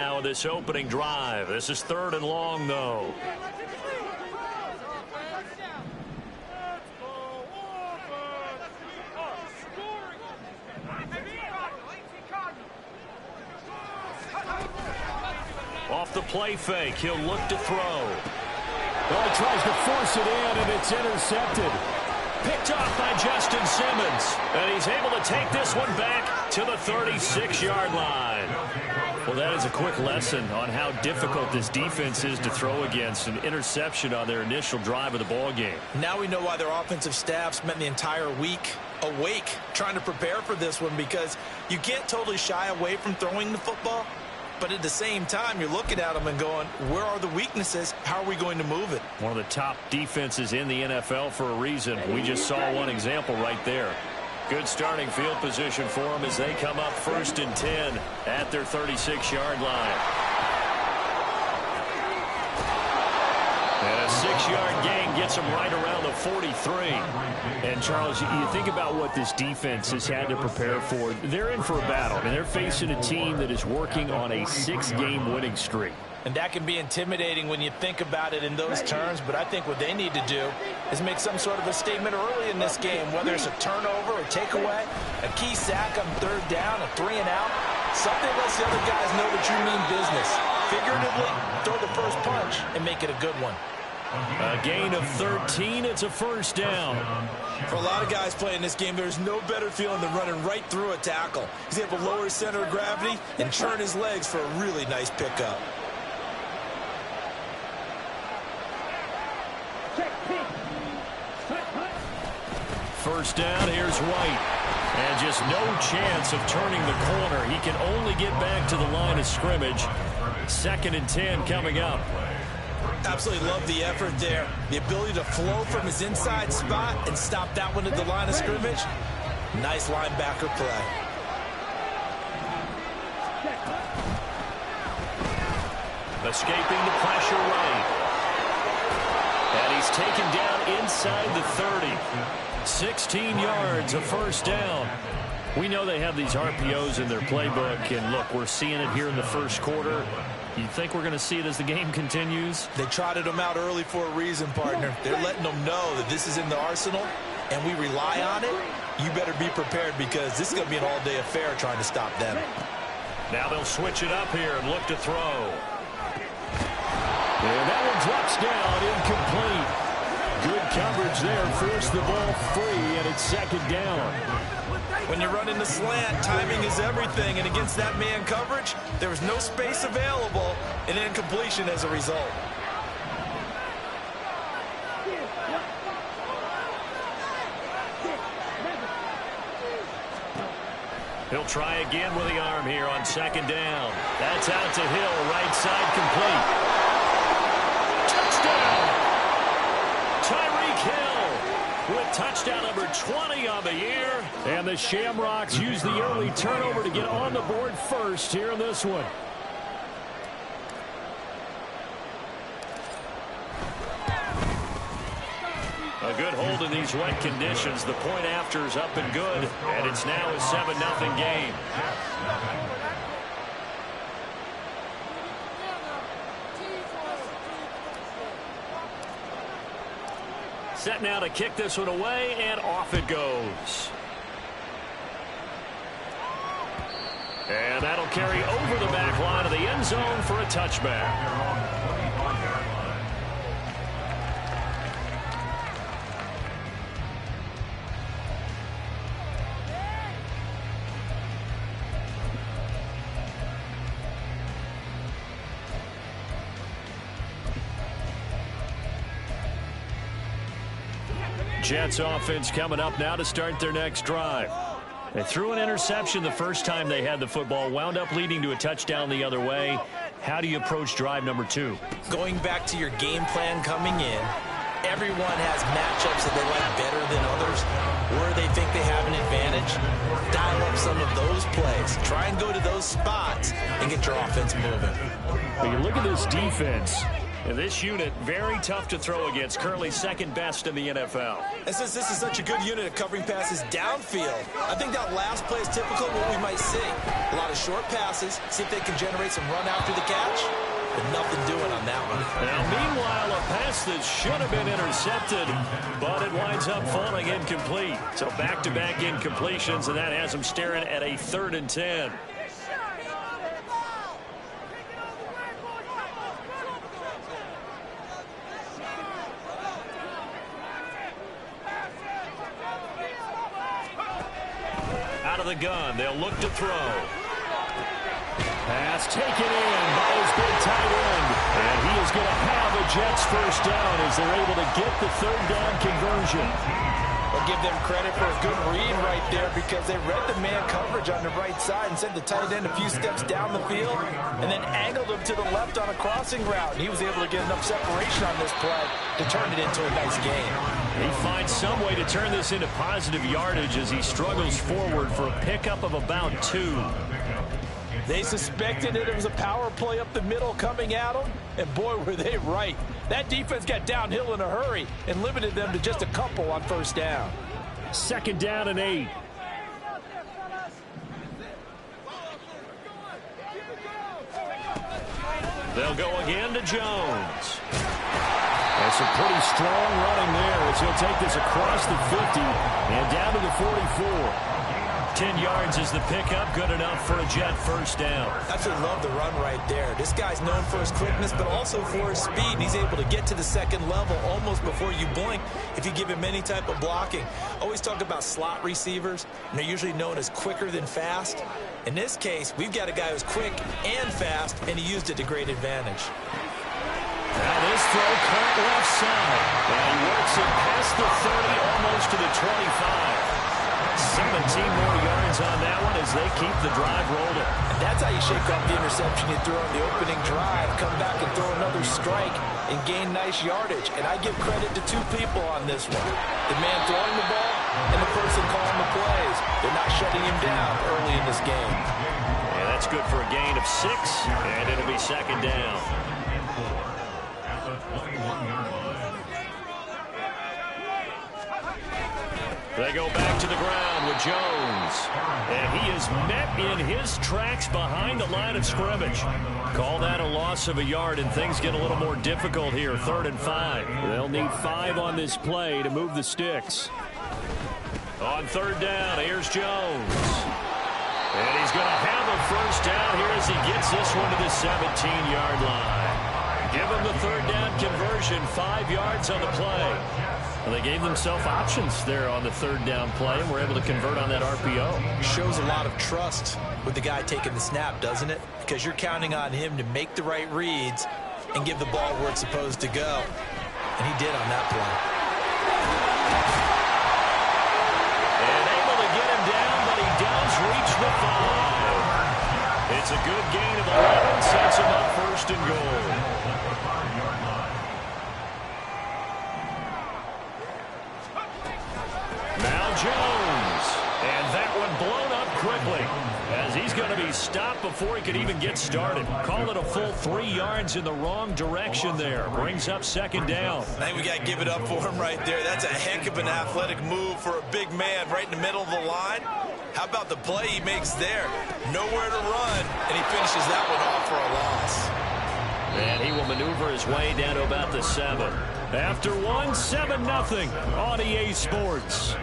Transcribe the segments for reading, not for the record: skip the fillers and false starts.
Now this opening drive. This is 3rd and long, though. Off the play fake, he'll look to throw. Well, he tries to force it in, and it's intercepted. Picked off by Justin Simmons. And he's able to take this one back to the 36-yard line. Well, that is a quick lesson on how difficult this defense is to throw against. An interception on their initial drive of the ball game. Now we know why their offensive staff spent the entire week awake trying to prepare for this one, because you can't totally shy away from throwing the football. But at the same time, you're looking at them and going, where are the weaknesses? How are we going to move it? One of the top defenses in the NFL for a reason. We just saw one example right there. Good starting field position for them as they come up 1st and 10 at their 36-yard line. And a 6-yard gain gets them right around the 43. And, Charles, you think about what this defense has had to prepare for. They're in for a battle. I mean, they're facing a team that is working on a 6-game winning streak. And that can be intimidating when you think about it in those terms. But I think what they need to do is make some sort of a statement early in this game, whether it's a turnover or takeaway, a key sack on 3rd down, a 3-and-out. Something lets the other guys know that you mean business. Figuratively, throw the first punch and make it a good one. A gain of 13. It's a 1st down. For a lot of guys playing this game, there's no better feeling than running right through a tackle. He's able to lower his center of gravity and churn his legs for a really nice pickup. First down, here's White. And just no chance of turning the corner. He can only get back to the line of scrimmage. 2nd and 10 coming up. Absolutely love the effort there. The ability to flow from his inside spot and stop that one at the line of scrimmage. Nice linebacker play. Escaping the pressure right. And he's taken down inside the 30. 16 yards, a 1st down. We know they have these RPOs in their playbook, and look, we're seeing it here in the 1st quarter. You think we're going to see it as the game continues? They trotted them out early for a reason, partner. They're letting them know that this is in the arsenal, and we rely on it. You better be prepared, because this is going to be an all-day affair trying to stop them. Now they'll switch it up here and look to throw. And that one drops down, incomplete. Good coverage there, forced the ball free, and it's 2nd down. When you run in the slant, timing is everything, and against that man coverage, there was no space available, and incompletion as a result. He'll try again with the arm here on 2nd down. That's out to Hill, right side complete. Touchdown! Tyreek Hill with touchdown number 20 on the year. And the Shamrocks use the early turnover to get on the board first here in this one. A good hold in these wet conditions. The point after is up and good. And it's now a 7-0 game. Set now to kick this one away, and off it goes. And that'll carry over the back line of the end zone for a touchback. Jets offense coming up now to start their next drive. They threw an interception the first time they had the football, wound up leading to a touchdown the other way. How do you approach drive number 2? Going back to your game plan coming in, everyone has matchups that they like better than others, where they think they have an advantage. Dial up some of those plays. Try and go to those spots and get your offense moving. When you look at this defense, And this unit, very tough to throw against, currently second best in the NFL. And since this is such a good unit at covering passes downfield, I think that last play is typical of what we might see. A lot of short passes, see if they can generate some run after the catch, but nothing doing on that one. Now, meanwhile, a pass that should have been intercepted, but it winds up falling incomplete. So back-to-back incompletions, and that has them staring at a 3rd and 10. Out of the gun, they'll look to throw. Pass taken in by his big tight end. And he is going to have a Jets first down as they're able to get the 3rd down conversion. I'll give them credit for a good read right there because they read the man coverage on the right side and sent the tight end a few steps down the field and then angled him to the left on a crossing route. And he was able to get enough separation on this play to turn it into a nice gain. He finds some way to turn this into positive yardage as he struggles forward for a pickup of about 2. They suspected that it was a power play up the middle coming at them, and boy, were they right. That defense got downhill in a hurry and limited them to just a couple on 1st down. 2nd down and 8. They'll go again to Jones. That's some pretty strong running there as he'll take this across the 50 and down to the 44. 10 yards is the pickup, good enough for a Jet first down. I just love the run right there. This guy's known for his quickness, but also for his speed. And he's able to get to the 2nd level almost before you blink if you give him any type of blocking. Always talk about slot receivers, and they're usually known as quicker than fast. In this case, we've got a guy who's quick and fast, and he used it to great advantage. Now this throw caught left side, and he works it past the 30, almost to the 25. 17 more yards on that one as they keep the drive rolling. And that's how you shake off the interception you threw on the opening drive, come back and throw another strike and gain nice yardage. And I give credit to 2 people on this one. The man throwing the ball and the person calling the plays. They're not shutting him down early in this game. Yeah, that's good for a gain of 6, and it'll be 2nd down. They go back to the ground with Jones. And he is met in his tracks behind the line of scrimmage. Call that a loss of a yard, and things get a little more difficult here. 3rd and 5. They'll need 5 on this play to move the sticks. On 3rd down, here's Jones. And he's going to have a first down here as he gets this one to the 17-yard line. Give him the 3rd down conversion, 5 yards on the play. Well, they gave themselves options there on the 3rd down play, and were able to convert on that RPO. Shows a lot of trust with the guy taking the snap, doesn't it? Because you're counting on him to make the right reads and give the ball where it's supposed to go. And he did on that play. And able to get him down, but he does reach the 5. It's a good gain of 11, sets him up 1st and goal. Now Jones, and that one blown up quickly as he's going to be stopped before he could even get started. Call it a full 3 yards in the wrong direction there. Brings up 2nd down. I think we got to give it up for him right there. That's a heck of an athletic move for a big man right in the middle of the line. How about the play he makes there? Nowhere to run, and he finishes that one off for a loss. And he will maneuver his way down to about the 7. After 7-0 on EA Sports.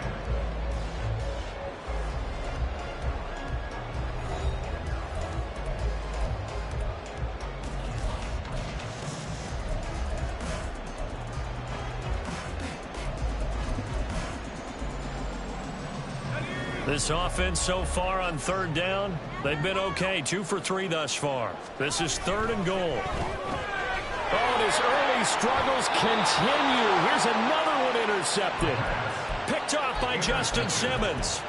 This offense so far on 3rd down, they've been okay. 2 for 3 thus far. This is 3rd and goal. Oh, and his early struggles continue. Here's another one intercepted. Picked off by Justin Simmons.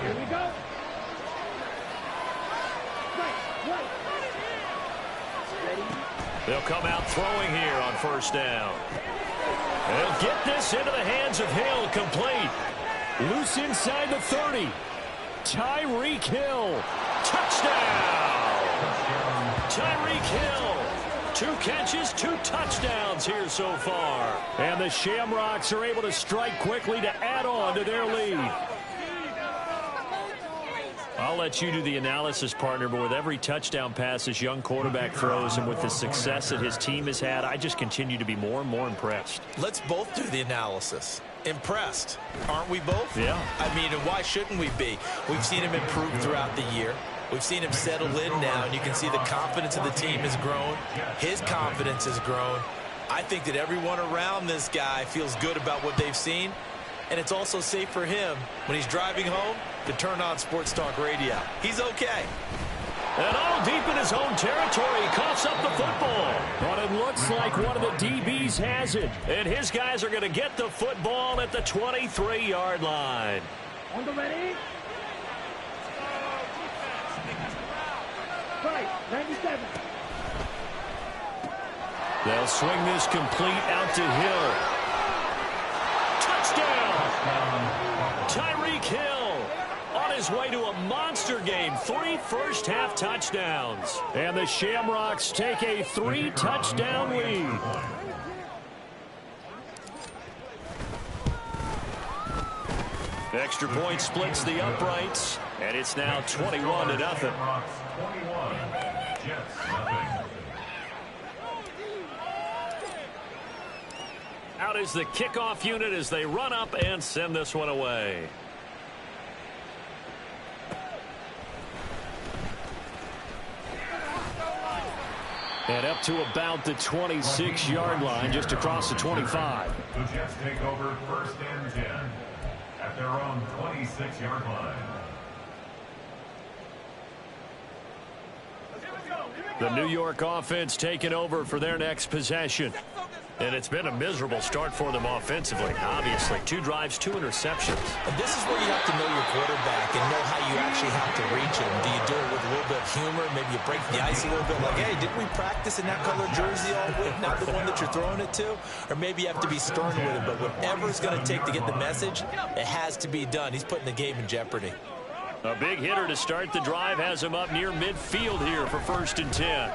Here we go. They'll come out throwing here on 1st down. They'll get this into the hands of Hill, complete. Loose inside the 30. Tyreek Hill, touchdown. Tyreek Hill. 2 catches, 2 touchdowns here so far. And the Shamrocks are able to strike quickly to add on to their lead. I'll let you do the analysis, partner, but with every touchdown pass this young quarterback throws and with the success that his team has had, I just continue to be more and more impressed. Let's both do the analysis. Impressed, aren't we both? Yeah. I mean, and why shouldn't we be? We've seen him improve throughout the year. We've seen him settle in now, and you can see the confidence of the team has grown. His confidence has grown. I think that everyone around this guy feels good about what they've seen, and it's also safe for him when he's driving home to turn on Sports Talk Radio. He's okay. And all deep in his own territory, he coughs up the football. But it looks like one of the DBs has it. And his guys are going to get the football at the 23-yard line. On the ready? Right, 97. They'll swing this complete out to Hill. Touchdown! Tyreek Hill on his way to a monster game. 3 first-half touchdowns. And the Shamrocks take a 3-touchdown lead. Extra point splits the uprights, and it's now 21-0. Out is the kickoff unit as they run up and send this one away. And up to about the 26-yard line, just across the 25. The Jets take over 1st and 10 at their own 26-yard line. The New York offense taking over for their next possession. And it's been a miserable start for them offensively, obviously. 2 drives, 2 interceptions. And this is where you have to know your quarterback and know how you actually have to reach him. Do you do it with a little bit of humor? Maybe you break the ice a little bit like, hey, didn't we practice in that color jersey all week, not the one that you're throwing it to? Or maybe you have to be stern with it. But whatever it's going to take to get the message, it has to be done. He's putting the game in jeopardy. A big hitter to start the drive has him up near midfield here for 1st and 10.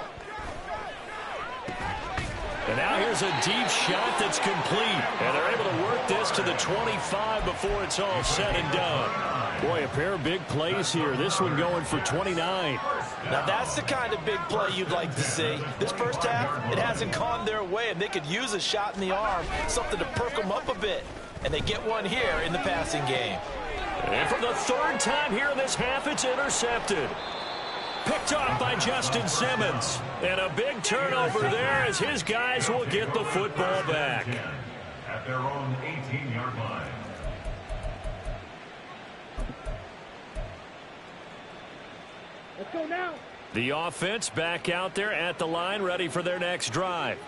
And now here's a deep shot that's complete. And they're able to work this to the 25 before it's all said and done. Boy, a pair of big plays here. This one going for 29. Now that's the kind of big play you'd like to see. This first half, it hasn't gone their way, and they could use a shot in the arm, something to perk them up a bit. And they get one here in the passing game. And for the 3rd time here in this half, it's intercepted. Picked off by Justin Simmons. And a big turnover there as his guys will get the football back. At their own 18-yard line. Let's go now. The offense back out there at the line, ready for their next drive.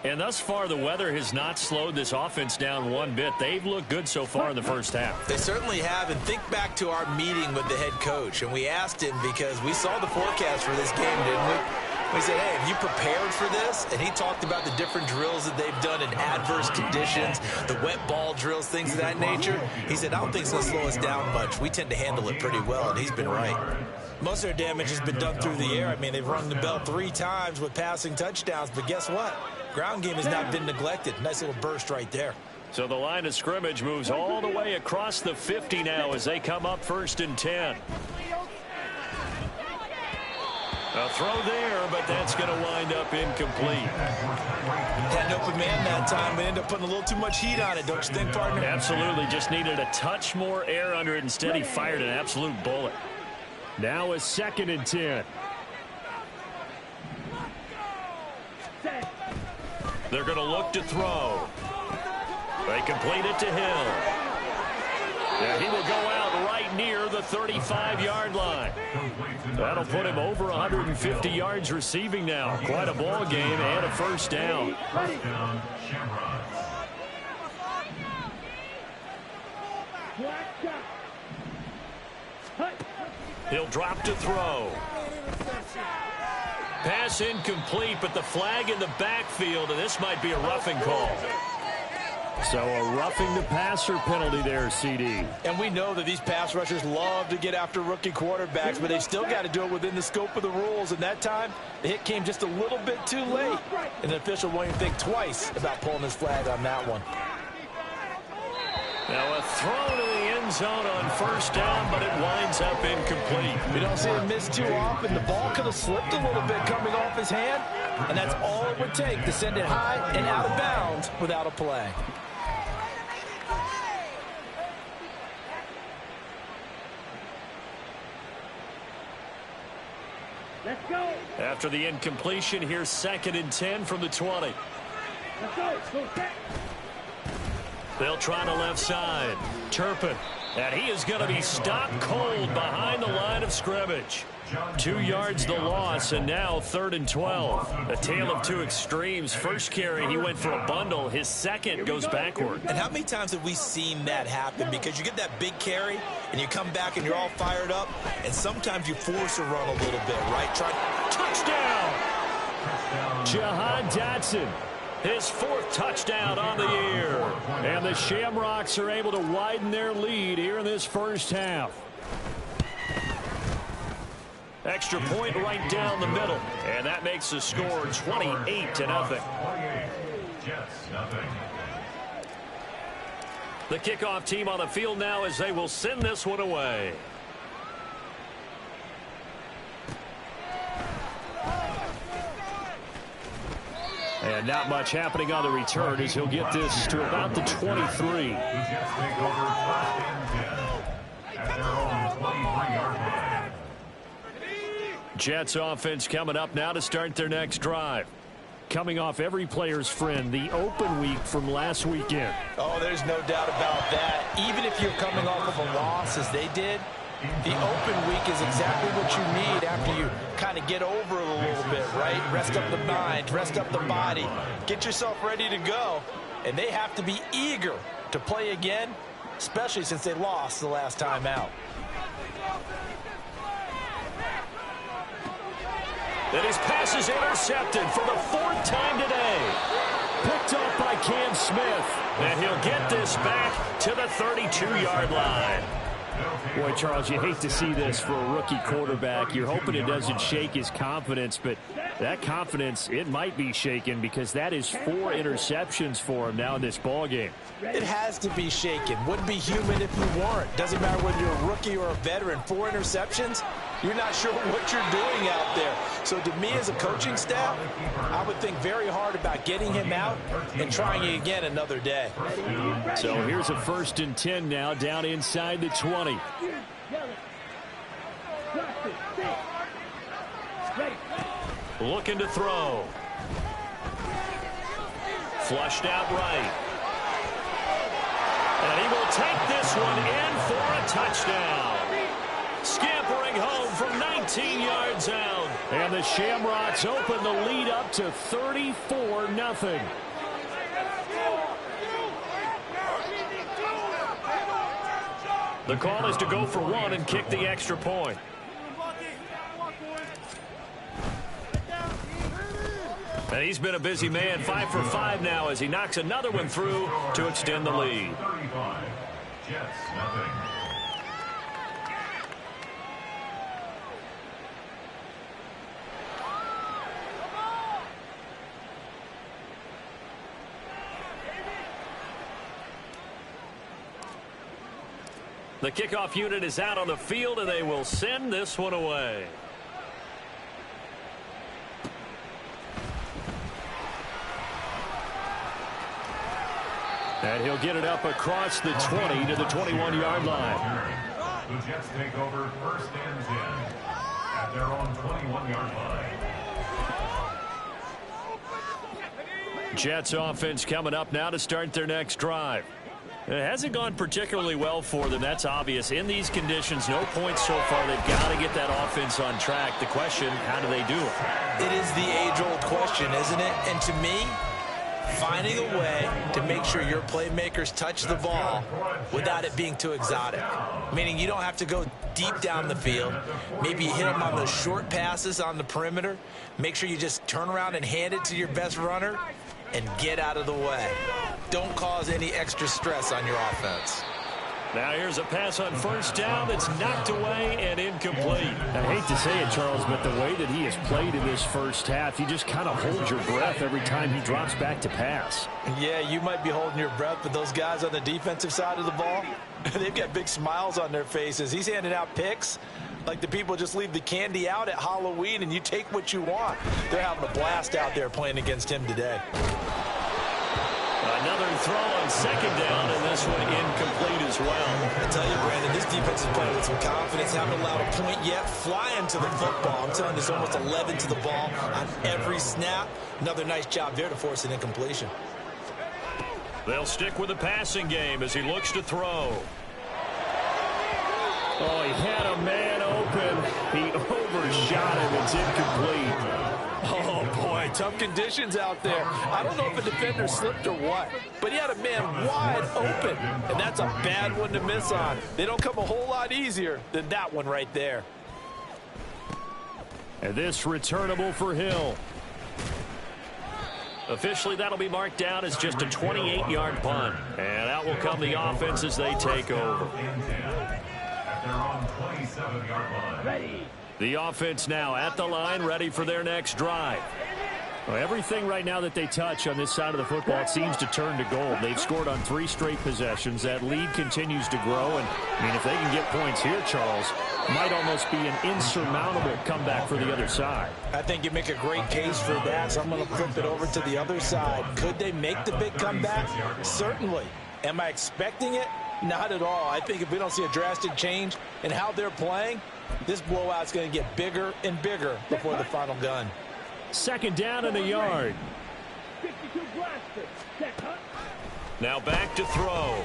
And thus far, the weather has not slowed this offense down one bit. They've looked good so far in the first half. They certainly have. And think back to our meeting with the head coach. And we asked him because we saw the forecast for this game, didn't we? We said, hey, have you prepared for this? And he talked about the different drills that they've done in adverse conditions, the wet ball drills, things of that nature. He said, I don't think it's going to slow us down much. We tend to handle it pretty well, and he's been right. Most of their damage has been done through the air. I mean, they've rung the bell 3 times with passing touchdowns, but guess what? Ground game has not been neglected. Nice little burst right there. So the line of scrimmage moves all the way across the 50 now as they come up 1st and 10. A throw there, but that's going to wind up incomplete. Had an open man that time, but ended up putting a little too much heat on it, don't you think, partner? Absolutely. Just needed a touch more air under it. Instead, he fired an absolute bullet. Now a 2nd and 10. They're going to look to throw. They complete it to Hill. And he will go out right near the 35-yard line. That'll put him over 150 yards receiving now. Quite a ball game and a 1st down. First down, Shamrocks. He'll drop to throw. Pass incomplete, but the flag in the backfield, and this might be a roughing call. So a roughing the passer penalty there, CD. And we know that these pass rushers love to get after rookie quarterbacks, but they still got to do it within the scope of the rules. And that time, the hit came just a little bit too late. And the official won't even think twice about pulling his flag on that one. Now a throw to the end zone on first down, but it winds up incomplete. We don't see him miss too often. The ball could have slipped a little bit coming off his hand, and that's all it would take to send it high and out of bounds without a play. Let's go. After the incompletion, here's 2nd and 10 from the 20. Let's go. Go set. They'll try to left side. Turpin. And he is going to be stopped cold behind the line of scrimmage. 2 yards the loss, and now 3rd and 12. A tale of two extremes. First carry, he went for a bundle. His second goes backward. And how many times have we seen that happen? Because you get that big carry, and you come back, and you're all fired up, and sometimes you force a run a little bit, right? Touchdown! Jahan Dotson. His 4th touchdown on the year. And the Shamrocks are able to widen their lead here in this first half. Extra point right down the middle. And that makes the score 28-0. The kickoff team on the field now as they will send this one away. And not much happening on the return as he'll get this to about the 23. Jets offense coming up now to start their next drive. Coming off every player's friend, the open week from last weekend. Oh, there's no doubt about that. Even if you're coming off of a loss as they did, the open week is exactly what you need after you kind of get over it a little bit, right? Rest up the mind, rest up the body, get yourself ready to go. And they have to be eager to play again, especially since they lost the last time out. And his pass is intercepted for the 4th time today. Picked up by Cam Smith. And he'll get this back to the 32-yard line. Boy, Charles, you hate to see this for a rookie quarterback. You're hoping it doesn't shake his confidence, but that confidence, it might be shaken because that is 4 interceptions for him now in this ballgame. It has to be shaken. Wouldn't be human if you weren't. Doesn't matter whether you're a rookie or a veteran. 4 interceptions, you're not sure what you're doing out there. So to me as a coaching staff, I would think very hard about getting him out and trying it again another day. So here's a 1st and 10 now down inside the 20. Looking to throw. Flushed out right. And he will take this one in for a touchdown. Scampering home from 19 yards out. And the Shamrocks open the lead up to 34-0. The call is to go for 1 and kick the extra point. And he's been a busy man, 5 for 5 now as he knocks another one through to extend the lead. Jets, nothing. The kickoff unit is out on the field, and they will send this one away. And he'll get it up across the 20 to the 21-yard line. The Jets take over 1st and 10 at their own 21-yard line. Jets offense coming up now to start their next drive. It hasn't gone particularly well for them. That's obvious. In these conditions, no points so far. They've got to get that offense on track. The question, how do they do it? It is the age-old question, isn't it? And to me, finding a way to make sure your playmakers touch the ball without it being too exotic. Meaning you don't have to go deep down the field. Maybe you hit them on those short passes on the perimeter. Make sure you just turn around and hand it to your best runner. and get out of the way. Don't cause any extra stress on your offense. Now here's a pass on first down that's knocked away and incomplete. I hate to say it, Charles, but the way that he has played in this first half, you just kind of hold your breath every time he drops back to pass. Yeah, you might be holding your breath, but those guys on the defensive side of the ball, they've got big smiles on their faces. He's handing out picks like the people just leave the candy out at Halloween and you take what you want. They're having a blast out there playing against him today. Another throw on second down, and this one incomplete as well. I tell you, Brandon, this defense is playing with some confidence. Haven't allowed a point yet. Flying to the football. I'm telling you, there's almost 11 to the ball on every snap. Another nice job there to force an incompletion. They'll stick with the passing game as he looks to throw. Oh, he had a man open. He overshot him. It's incomplete. Oh, boy, tough conditions out there. I don't know if a defender slipped or what, but he had a man wide open, and that's a bad one to miss on. They don't come a whole lot easier than that one right there. And this returnable for Hill. Officially, that'll be marked down as just a 28-yard punt. And out will come the offense as they take over. At their own 27-yard line. Ready. The offense now at the line, ready for their next drive. Well, everything right now that they touch on this side of the football, it seems to turn to gold. They've scored on 3 straight possessions. That lead continues to grow. And, I mean, if they can get points here, Charles, might almost be an insurmountable comeback for the other side. I think you make a great case for that, so I'm going to flip it over to the other side. Could they make the big comeback? Certainly. Am I expecting it? Not at all. I think if we don't see a drastic change in how they're playing, this blowout's going to get bigger and bigger before the final gun. Second down and a yard. 52 blaster. Check, huh? Now back to throw.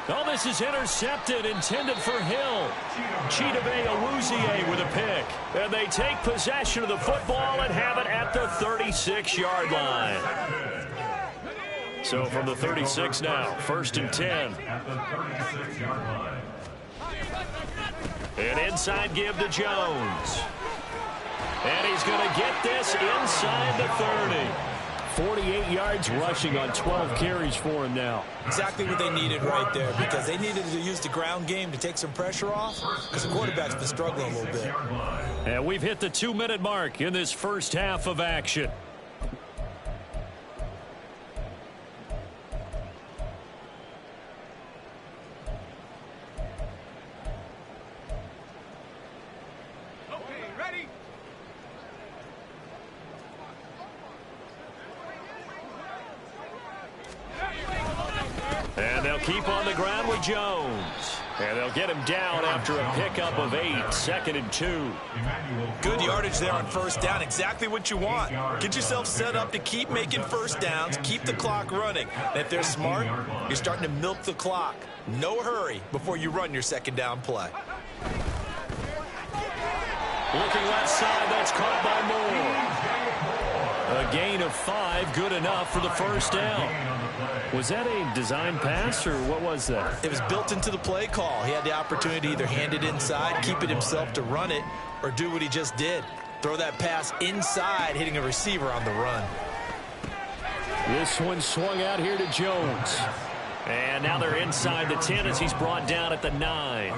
Oh, this is intercepted, intended for Hill. Chidobe Awuzie with a pick. And they take possession of the football and have it at the 36-yard line. So from the 36 now, 1st and 10. At the 36-yard line. An inside give to Jones. And he's going to get this inside the 30. 48 yards rushing on 12 carries for him now. Exactly what they needed right there, because they needed to use the ground game to take some pressure off, because the quarterback's been struggling a little bit. And we've hit the 2-minute mark in this first half of action. And they'll keep on the ground with Jones. And they'll get him down after a pickup of 8, 2nd and 2. Good yardage there on first down. Exactly what you want. Get yourself set up to keep making first downs, keep the clock running. And if they're smart, you're starting to milk the clock. No hurry before you run your second down play. Looking left side, that's caught by Moore. A gain of 5, good enough for the first down. Was that a design pass, or what was that? It was built into the play call. He had the opportunity to either hand it inside, keep it himself to run it, or do what he just did. Throw that pass inside, hitting a receiver on the run. This one swung out here to Jones. And now they're inside the 10 as he's brought down at the 9.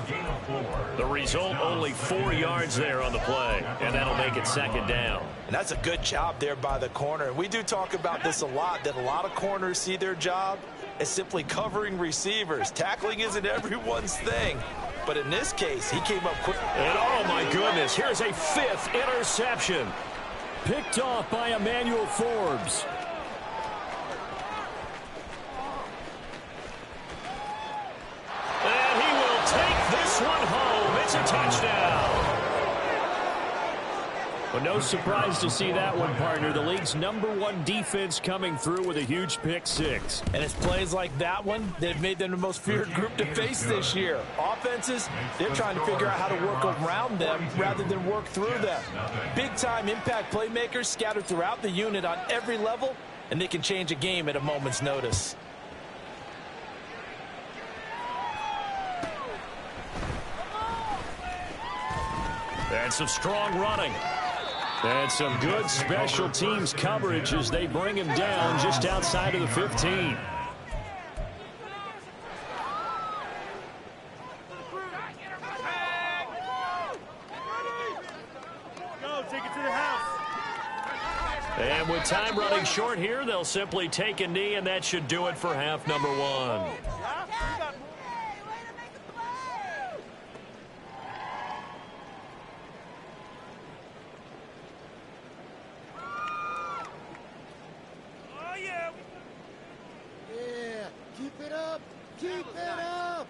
The result, only 4 yards there on the play. And that'll make it second down. And that's a good job there by the corner. And we do talk about this a lot, that a lot of corners see their job as simply covering receivers. Tackling isn't everyone's thing. But in this case, he came up quick. And oh my goodness, here's a 5th interception. Picked off by Emmanuel Forbes. And he will take this one home. It's a touchdown. Well, no surprise to see that one, partner. The league's #1 defense coming through with a huge pick 6. And it's plays like that one that have made them the most feared group to face this year. Offenses, they're trying to figure out how to work around them rather than work through them. Big-time impact playmakers scattered throughout the unit on every level, and they can change a game at a moment's notice. And some strong running. And some good special teams coverage as they bring him down just outside of the 15. And with time running short here, they'll simply take a knee, and that should do it for half number one. Yeah, keep it up! Keep it up!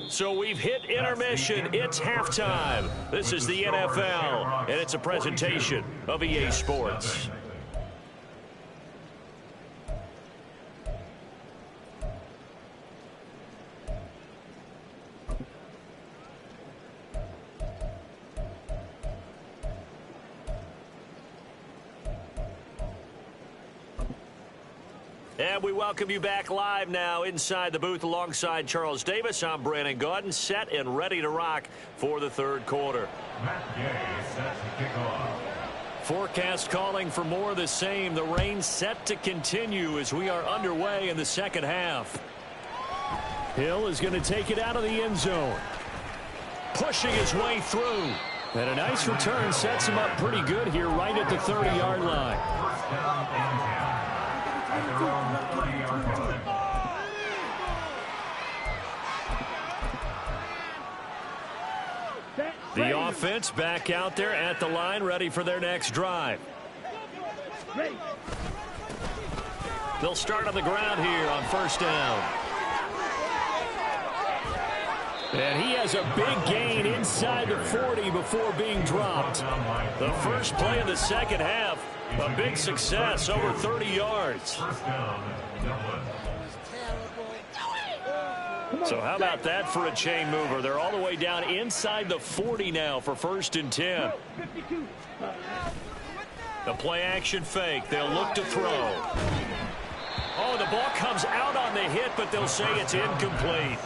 So we've hit intermission. It's halftime. This is the NFL, and it's a presentation of EA Sports. And we welcome you back live now inside the booth alongside Charles Davis. I'm Brandon Gaudin, set and ready to rock for the third quarter. Matt Gay is set to kick off. Forecast calling for more of the same. The rain set to continue as we are underway in the second half. Hill is going to take it out of the end zone. Pushing his way through. And a nice return sets him up pretty good here right at the 30-yard line. First down and 10. At their own 30-yard line. The offense back out there at the line, ready for their next drive. They'll start on the ground here on first down. And he has a big gain inside the 40 before being dropped. The first play of the second half, a big success, over 30 yards. First down, Dublin. So how about that for a chain mover? They're all the way down inside the 40 now for first and 10. The play action fake. They'll look to throw. Oh, the ball comes out on the hit, but they'll say it's incomplete.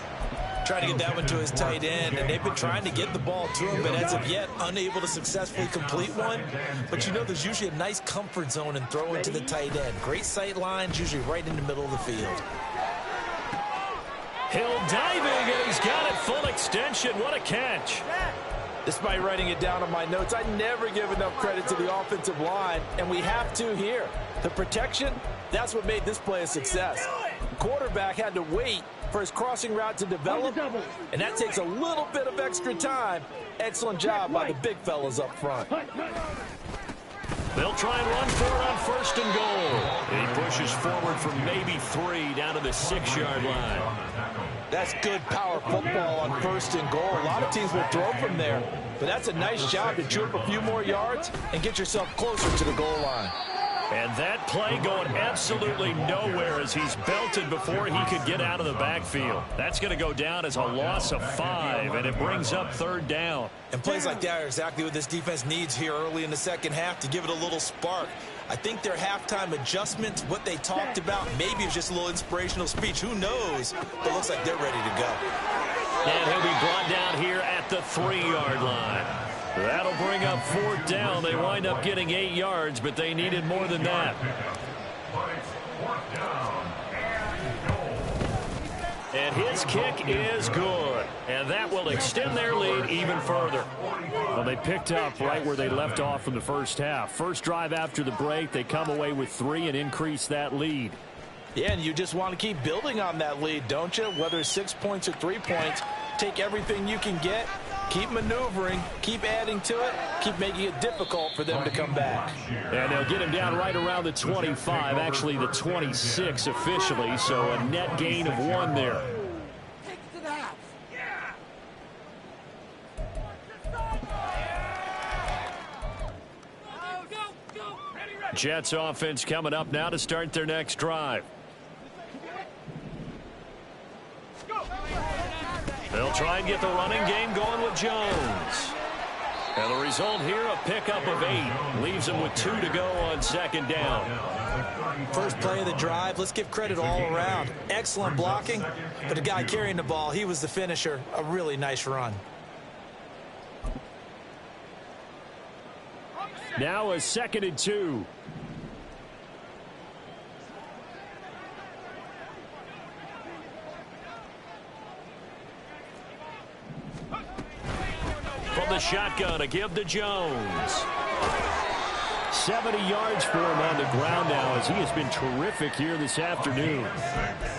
Trying to get that one to his tight end, and they've been trying to get the ball to him, but as of yet, unable to successfully complete one. But you know there's usually a nice comfort zone in throwing to the tight end. Great sight lines, usually right in the middle of the field. Hill diving, and he's got it full extension. What a catch. Despite writing it down on my notes, I never give enough credit to the offensive line, and we have to here. The protection, that's what made this play a success. Quarterback had to wait for his crossing route to develop, and that takes a little bit of extra time. Excellent job by the big fellas up front. They'll try and run for it on first and goal. And he pushes forward for maybe 3 down to the 6-yard line. That's good power football on first and goal. A lot of teams will throw from there, but that's a nice job to chew up a few more yards and get yourself closer to the goal line. And that play going absolutely nowhere as he's belted before he could get out of the backfield. That's going to go down as a loss of 5, and it brings up third down. And plays like that are exactly what this defense needs here early in the second half to give it a little spark. I think their halftime adjustments, what they talked about, maybe it's just a little inspirational speech. Who knows? But it looks like they're ready to go. And he'll be brought down here at the 3-yard line. That'll bring up fourth down. They wind up getting 8 yards, but they needed more than that. And his kick is good. And that will extend their lead even further. Well, they picked up right where they left off from the first half. First drive after the break, they come away with 3 and increase that lead. Yeah, and you just want to keep building on that lead, don't you? Whether it's 6 points or 3 points, take everything you can get. Keep maneuvering, keep adding to it, keep making it difficult for them to come back. And they'll get him down right around the 25, actually the 26 officially, so a net gain of 1 there. Jets offense coming up now to start their next drive. They'll try and get the running game going with Jones. And the result here, a pickup of 8. Leaves him with 2 to go on second down. First play of the drive, let's give credit all around. Excellent blocking, but the guy carrying the ball, he was the finisher. A really nice run. Now a 2nd and 2. From the shotgun, a give to Jones. 70 yards for him on the ground now as he has been terrific here this afternoon.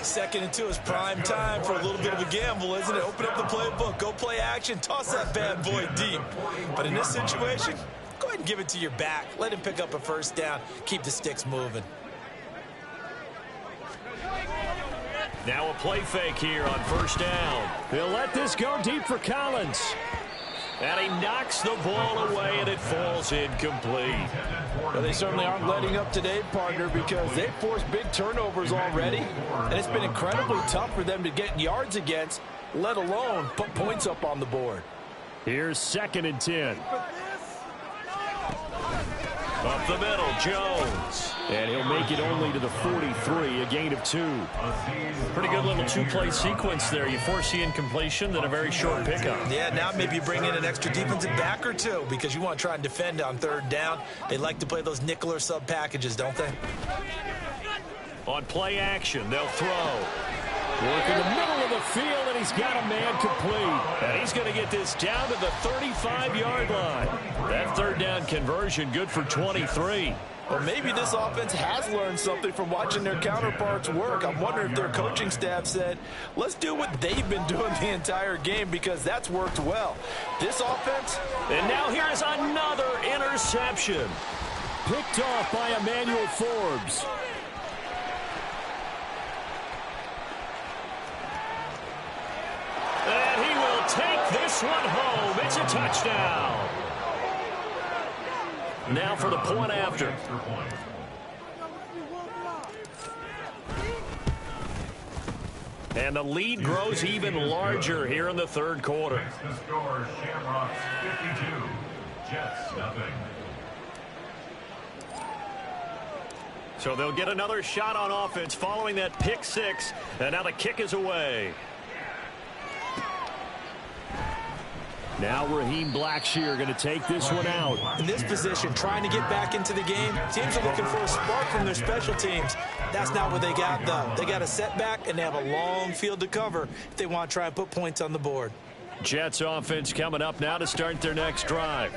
2nd and 2 is prime time for a little bit of a gamble, isn't it? Open up the playbook, go play action, toss that bad boy deep. But in this situation, go ahead and give it to your back. Let him pick up a first down. Keep the sticks moving. Now a play fake here on first down. They'll let this go deep for Collins. And he knocks the ball away, and it falls incomplete. Well, they certainly aren't letting up today, partner, because they've forced big turnovers already. And it's been incredibly tough for them to get yards against, let alone put points up on the board. Here's 2nd and 10. Up the middle, Jones. And he'll make it only to the 43, a gain of 2. Pretty good little two-play sequence there. You force the incompletion, then a very short pickup. Yeah, now maybe you bring in an extra defensive back or two because you want to try and defend on 3rd down. They like to play those nickel or sub packages, don't they? On play action, they'll throw. Work in the middle of the field, and he's got a man complete. And he's going to get this down to the 35-yard line. That 3rd down conversion good for 23. Well, maybe this offense has learned something from watching their counterparts work. I'm wondering if their coaching staff said, let's do what they've been doing the entire game because that's worked well. This offense. And now here's another interception. Picked off by Emmanuel Forbes. And he will take this one home. It's a touchdown. Now for the point after. And the lead grows even larger here in the 3rd quarter. The score, Shamrocks 52, Jets nothing. So they'll get another shot on offense following that pick 6. And now the kick is away. Now Raheem Blackshear going to take this one out. In this position, trying to get back into the game. Teams are looking for a spark from their special teams. That's not what they got, though. They got a setback, and they have a long field to cover if they want to try and put points on the board. Jets offense coming up now to start their next drive.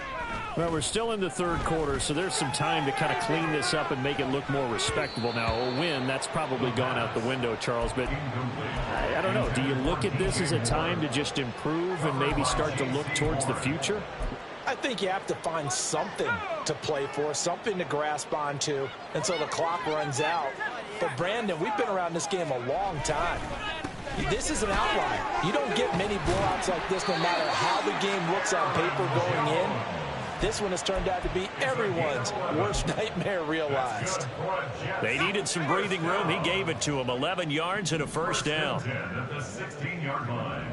Well, we're still in the 3rd quarter, so there's some time to kind of clean this up and make it look more respectable. Now, a win, that's probably gone out the window, Charles, but I don't know. Do you look at this as a time to just improve and maybe start to look towards the future? I think you have to find something to play for, something to grasp onto until the clock runs out. But, Brandon, we've been around this game a long time. This is an outlier. You don't get many blowouts like this no matter how the game looks on paper going in. This one has turned out to be everyone's worst nightmare realized. They needed some breathing room. He gave it to them. 11 yards and a first down. At the 16-yard line.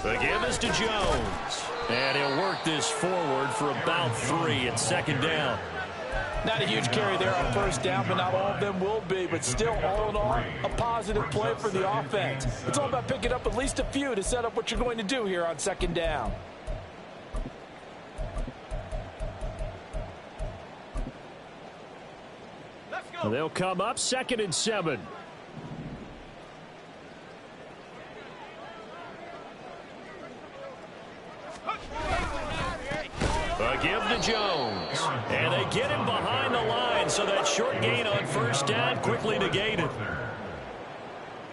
The give is to Jones. And he'll work this forward for about 3 at 2nd down. Not a huge carry there on first down, but not all of them will be. But still, all in all, a positive play for the offense. It's all about picking up at least a few to set up what you're going to do here on 2nd down. They'll come up 2nd and 7. A give to Jones. And they get him behind the line, so that short gain on first down quickly negated.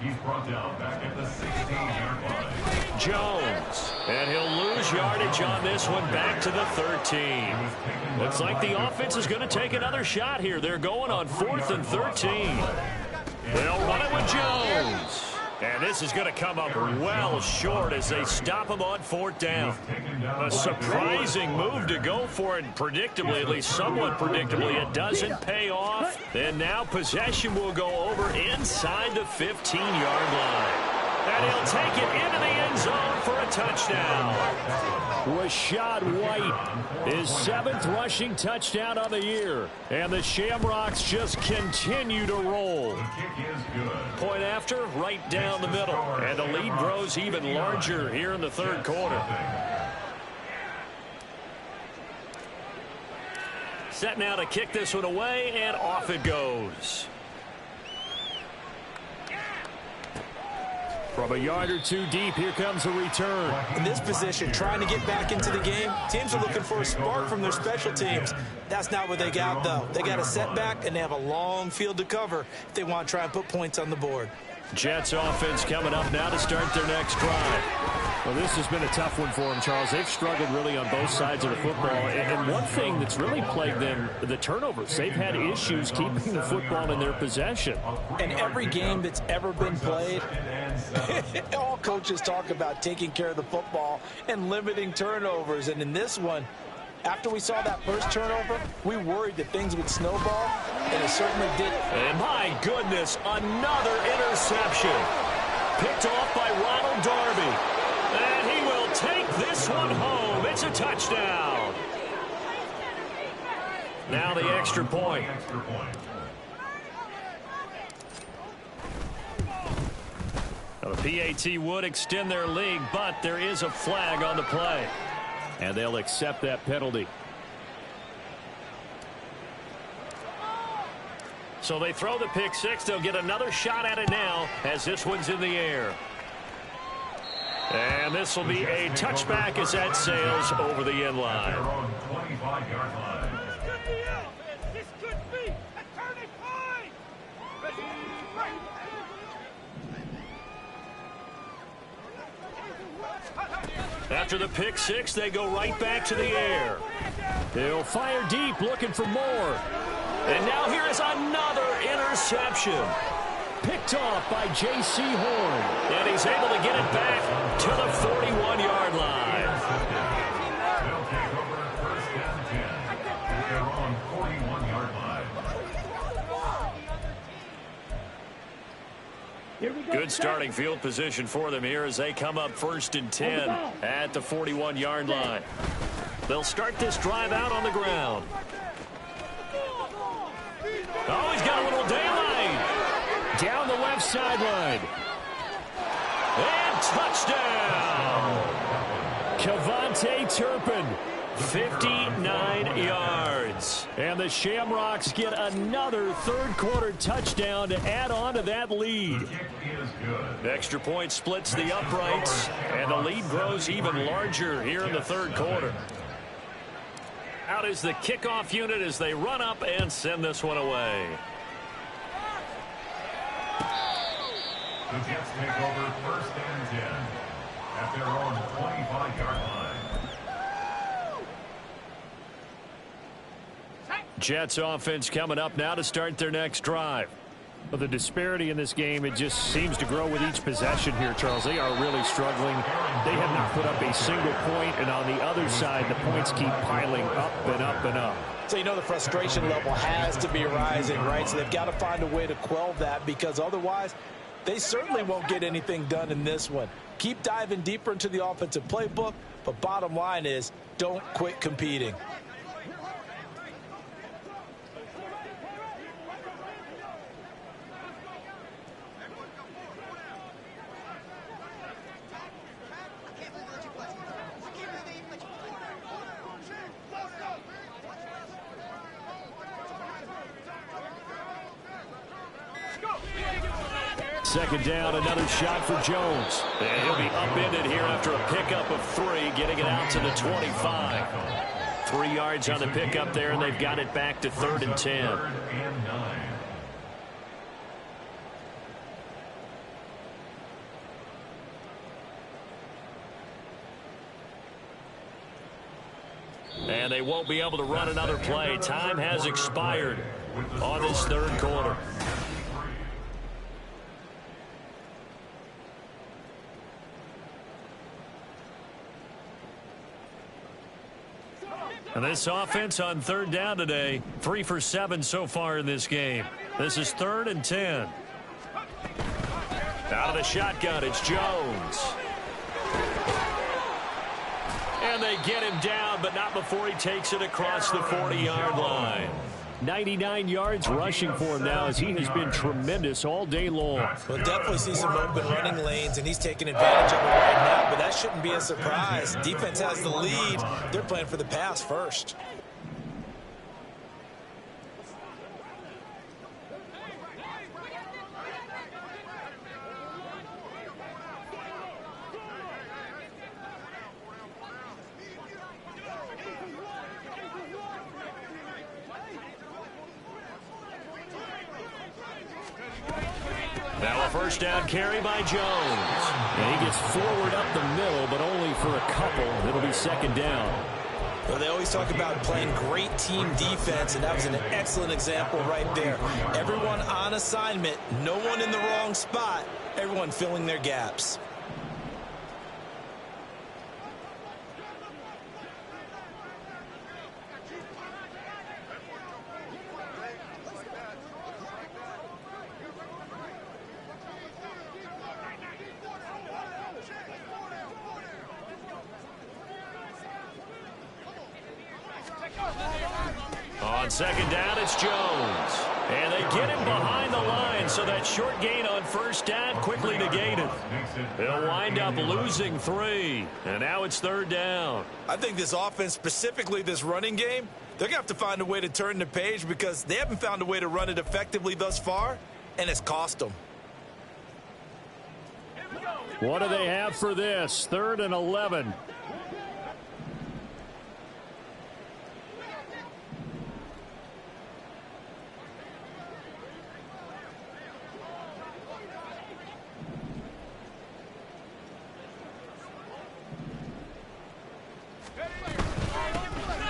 He's brought down back at the 16-yard line. Jones. And he'll lose yardage on this one back to the 13. Looks like the offense is going to take another shot here. They're going on 4th and 13. They'll run it with Jones. And this is going to come up well short as they stop him on 4th down. A surprising move to go for it, predictably, at least somewhat predictably. It doesn't pay off. And now possession will go over inside the 15-yard line. And he'll take it into the end zone for a touchdown. Rashad White, his 7th rushing touchdown on the year. And the Shamrocks just continue to roll. Point after, right down the middle. And the lead grows even larger here in the third quarter. Set now to kick this one away, and off it goes. From a yard or two deep, here comes a return. In this position, trying to get back into the game, teams are looking for a spark from their special teams. That's not what they got, though. They got a setback, and they have a long field to cover if they want to try and put points on the board. Jets offense coming up now to start their next drive. Well, this has been a tough one for them, Charles. They've struggled really on both sides of the football. And one thing that's really plagued them, the turnovers. They've had issues keeping the football in their possession. In every game that's ever been played, all coaches talk about taking care of the football and limiting turnovers. And in this one, after we saw that first turnover, we worried that things would snowball, and it certainly did. And my goodness, another interception. Picked off by Ronald Darby. And he will take this one home. It's a touchdown. Now the extra point. Now the PAT would extend their lead, but there is a flag on the play. And they'll accept that penalty. So they throw the pick six. They'll get another shot at it now as this one's in the air. And this will be a touchback as that sails over the end line. This could be a turning point. After the pick six, they go right back to the air. They'll fire deep, looking for more. And now here is another interception. Picked off by J.C. Horn. And he's able to get it back to the 41-yard line. They'll take over first and 10 at their own 41-yard line. Good starting field position for them here as they come up first and 10 at the 41-yard line. They'll start this drive out on the ground. Oh, he's got a little daylight. Down the left sideline. And touchdown. Kevontae Turpin. 59 yards. And the Shamrocks get another third-quarter touchdown to add on to that lead. Extra point splits the uprights, and the lead grows even larger here in the third quarter. Out is the kickoff unit as they run up and send this one away. The Jets take over first and 10 at their own 25-yard line. Jets offense coming up now to start their next drive. Well, the disparity in this game, it just seems to grow with each possession here, Charles. They are really struggling. They have not put up a single point, and on the other side, the points keep piling up and up and up. So you know the frustration level has to be rising, right? So they've got to find a way to quell that, because otherwise they certainly won't get anything done in this one. Keep diving deeper into the offensive playbook, but bottom line is don't quit competing. Second down, another shot for Jones. And he'll be upended here after a pickup of 3, getting it out to the 25. 3 yards on the pickup there, and they've got it back to 3rd and 10. And they won't be able to run another play. Time has expired on this third quarter. And this offense on third down today, 3 for 7 so far in this game. This is 3rd and 10. Out of the shotgun, it's Jones. And they get him down, but not before he takes it across the 40-yard line. 99 yards rushing for him now, as he has been tremendous all day long. We'll definitely see some open running lanes, and he's taking advantage of it right now, but that shouldn't be a surprise. Defense has the lead. They're playing for the pass first. Now a first down carry by Jones. And he gets forward up the middle, but only for a couple. It'll be second down. Well, they always talk about playing great team defense, and that was an excellent example right there. Everyone on assignment, no one in the wrong spot, everyone filling their gaps. On second down, it's Jones. And they get him behind the line, so that short gain on first down quickly negated. They'll wind up losing 3. And now it's third down. I think this offense, specifically this running game, they're going to have to find a way to turn the page because they haven't found a way to run it effectively thus far, and it's cost them. What do they have for this? 3rd and 11.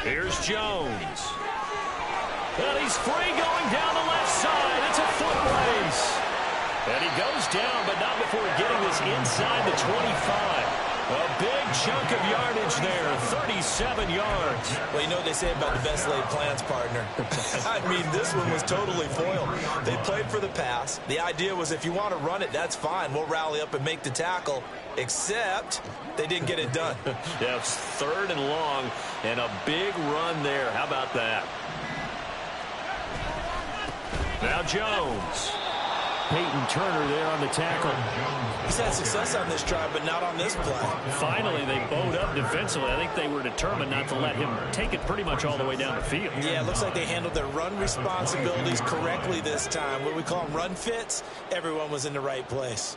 Here's Jones. And he's free going down the left side. It's a foot race. And he goes down, but not before getting this inside the 25. A big chunk of yardage there, 37 yards. Well, you know what they say about the best laid plans, partner. I mean, this one was totally foiled. They played for the pass. The idea was if you want to run it, that's fine. We'll rally up and make the tackle, except they didn't get it done. Yeah, it's 3rd and long, and a big run there. How about that? Now Jones. Peyton Turner there on the tackle. He's had success on this drive, but not on this play. Finally, they bowed up defensively. I think they were determined not to let him take it pretty much all the way down the field. Yeah, it looks like they handled their run responsibilities correctly this time. What we call them run fits, everyone was in the right place.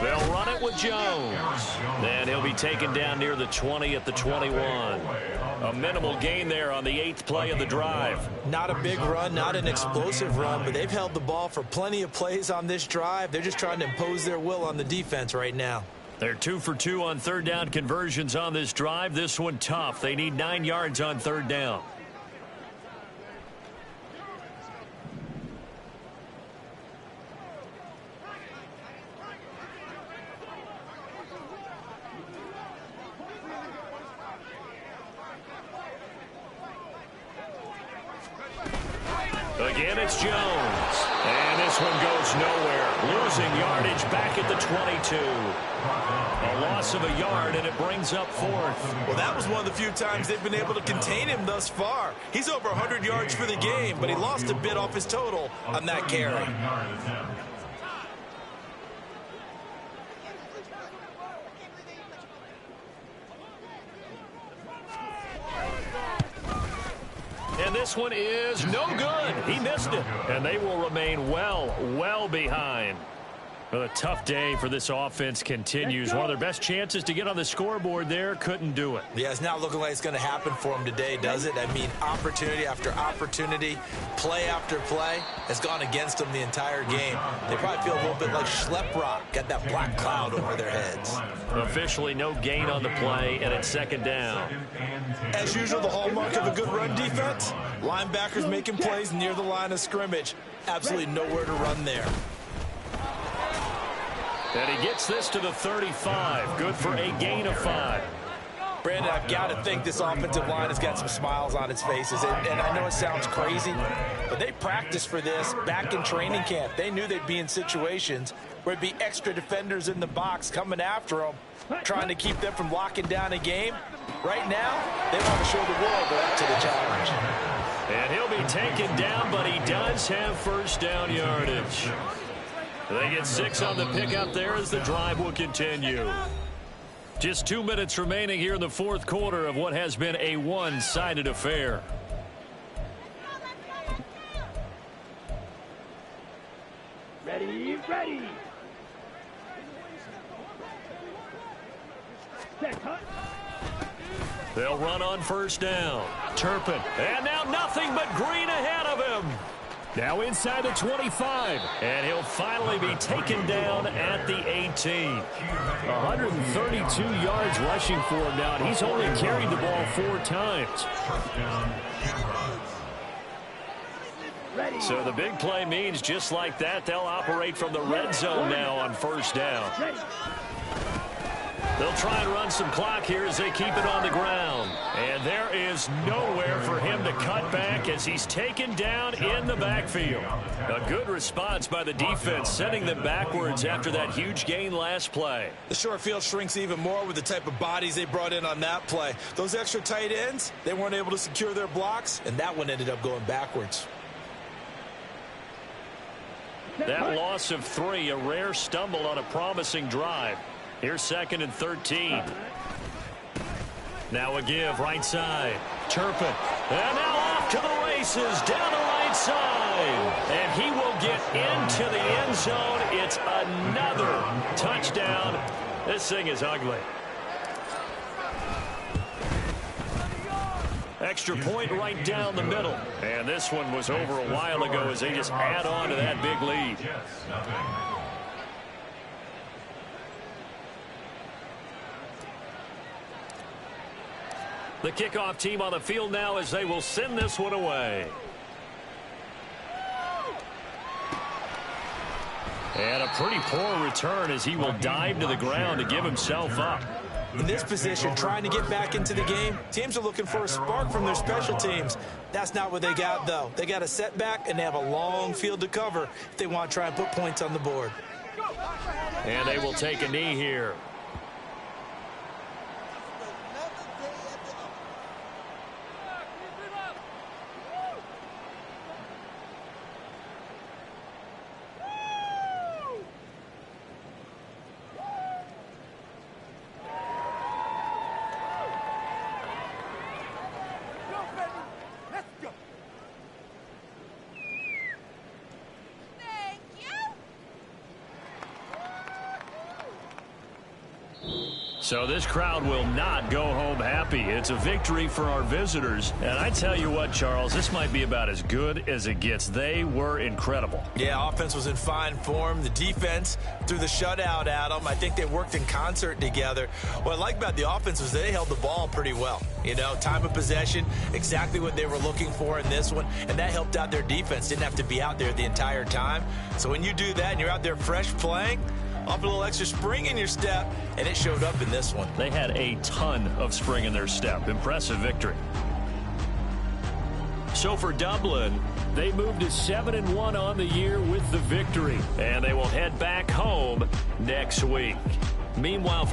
They'll run it with Jones. And he'll be taken down near the 20 at the 21. A minimal gain there on the 8th play of the drive. Not a big run, not an explosive run, but they've held the ball for plenty of plays on this drive. They're just trying to impose their will on the defense right now. They're 2 for 2 on third down conversions on this drive. This one tough. They need 9 yards on third down. Again, it's Jones. And this one goes nowhere. Losing yardage back at the 22. A loss of a yard, and it brings up 4th. Well, that was one of the few times they've been able to contain him thus far. He's over 100 yards for the game, but he lost a bit off his total on that carry. And this one is no good. He missed it. And they will remain well behind. Well, a tough day for this offense continues. One of their best chances to get on the scoreboard there, couldn't do it. Yeah, it's not looking like it's going to happen for them today, does it? I mean, opportunity after opportunity, play after play has gone against them the entire game. They probably feel a little bit like Schlep Rock, got that black cloud over their heads. Officially no gain on the play, and it's second down. As usual, the hallmark of a good run defense, linebackers making plays near the line of scrimmage. Absolutely nowhere to run there. And he gets this to the 35. Good for a gain of 5. Brandon, I've got to think this offensive line has got some smiles on its faces. And I know it sounds crazy, but they practiced for this back in training camp. They knew they'd be in situations where there'd be extra defenders in the box coming after them, trying to keep them from locking down a game. Right now, they want to show the world they're up to the challenge. And he'll be taken down, but he does have first down yardage. They get 6 on the pickup there as the drive will continue. Just 2 minutes remaining here in the fourth quarter of what has been a one-sided affair. Ready, ready. They'll run on first down. Turpin. And now nothing but green ahead of him. Now inside the 25. And he'll finally be taken down at the 18. 132 yards rushing for him now. And he's only carried the ball 4 times. So the big play means just like that, they'll operate from the red zone now on first down. They'll try and run some clock here as they keep it on the ground. And there is nowhere for him to cut back as he's taken down in the backfield. A good response by the defense, sending them backwards after that huge gain last play. The short field shrinks even more with the type of bodies they brought in on that play. Those extra tight ends, they weren't able to secure their blocks, and that one ended up going backwards. That loss of 3, a rare stumble on a promising drive. Here's 2nd and 13. Now a give right side. Turpin. And now off to the races down the right side. And he will get into the end zone. It's another touchdown. This thing is ugly. Extra point right down the middle. And this one was over a while ago as they just add on to that big lead. The kickoff team on the field now as they will send this one away. And a pretty poor return as he will dive to the ground to give himself up. In this position, trying to get back into the game, teams are looking for a spark from their special teams. That's not what they got, though. They got a setback, and they have a long field to cover if they want to try and put points on the board. And they will take a knee here. So this crowd will not go home happy. It's a victory for our visitors. And I tell you what, Charles, this might be about as good as it gets. They were incredible. Yeah, offense was in fine form. The defense threw the shutout at them. I think they worked in concert together. What I like about the offense was they held the ball pretty well. You know, time of possession, exactly what they were looking for in this one. And that helped out their defense. Didn't have to be out there the entire time. So when you do that and you're out there fresh playing, up a little extra spring in your step, and it showed up in this one. They had a ton of spring in their step. Impressive victory. So for Dublin, they moved to 7-1 on the year with the victory, and they will head back home next week. Meanwhile,